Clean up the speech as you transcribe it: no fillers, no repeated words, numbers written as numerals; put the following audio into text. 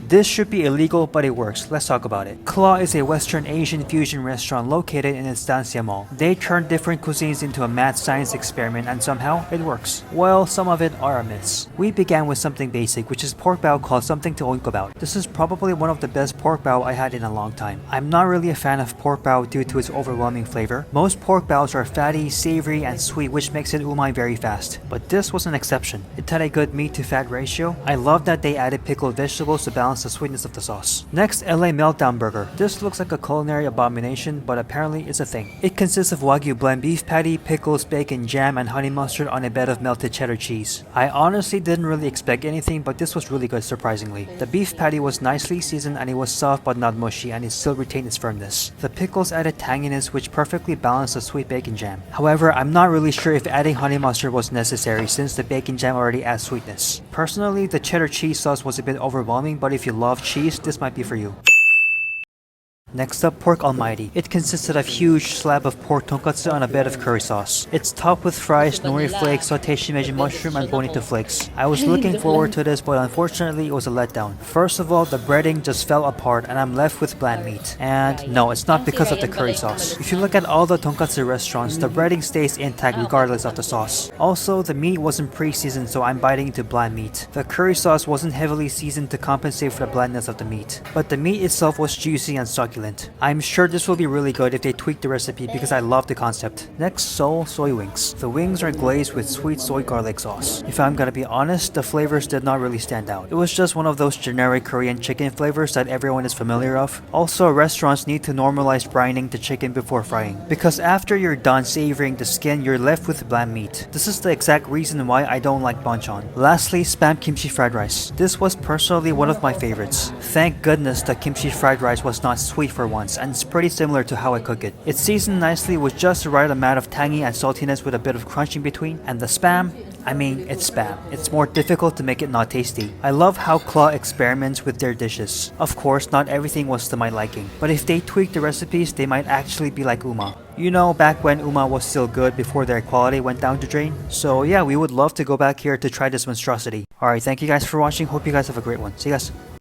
This should be illegal, but it works. Let's talk about it. Claw is a Western Asian fusion restaurant located in Estancia Mall. They turn different cuisines into a mad science experiment and somehow it works. Well, some of it are a miss. We began with something basic, which is pork bao called something to oink about. This is probably one of the best pork bao I had in a long time. I'm not really a fan of pork bao due to its overwhelming flavor. Most pork baos are fatty, savory, and sweet, which makes it umai very fast. But this was an exception. It had a good meat to fat ratio. I love that they added pickled vegetables to balance the sweetness of the sauce. Next, LA Meltdown Burger. This looks like a culinary abomination, but apparently it's a thing. It consists of Wagyu blend beef patty, pickles, bacon, jam, and honey mustard on a bed of melted cheddar cheese. I honestly didn't really expect anything, but this was really good surprisingly. The beef patty was nicely seasoned and it was soft but not mushy, and it still retained its firmness. The pickles added tanginess which perfectly balanced the sweet bacon jam. However, I'm not really sure if adding honey mustard was necessary since the bacon jam already adds sweetness. Personally, the cheddar cheese sauce was a bit overwhelming, but if you love cheese, this might be for you. Next up, Pork Almighty. It consisted of a huge slab of pork tonkatsu on a bed of curry sauce. It's topped with fries, nori flakes, sauteed shimeji mushroom, and bonito flakes. I was looking forward to this, but unfortunately it was a letdown. First of all, the breading just fell apart and I'm left with bland meat. And no, it's not because of the curry sauce. If you look at all the tonkatsu restaurants, the breading stays intact regardless of the sauce. Also, the meat wasn't pre-seasoned, so I'm biting into bland meat. The curry sauce wasn't heavily seasoned to compensate for the blandness of the meat. But the meat itself was juicy and succulent. I'm sure this will be really good if they tweak the recipe because I love the concept. Next, Seoul Soy Wings. The wings are glazed with sweet soy garlic sauce. If I'm gonna be honest, the flavors did not really stand out. It was just one of those generic Korean chicken flavors that everyone is familiar of. Also, restaurants need to normalize brining the chicken before frying, because after you're done savoring the skin, you're left with bland meat. This is the exact reason why I don't like banchan. Lastly, Spam Kimchi Fried Rice. This was personally one of my favorites. Thank goodness the kimchi fried rice was not sweet for once, and it's pretty similar to how I cook it. It's seasoned nicely with just the right amount of tangy and saltiness with a bit of crunch in between. And the spam, I mean, it's spam. It's more difficult to make it not tasty. I love how Claw experiments with their dishes. Of course, not everything was to my liking, but if they tweak the recipes, they might actually be like Uma. You know, back when Uma was still good before their quality went down the drain. So yeah, we would love to go back here to try this monstrosity. Alright, thank you guys for watching. Hope you guys have a great one. See you guys.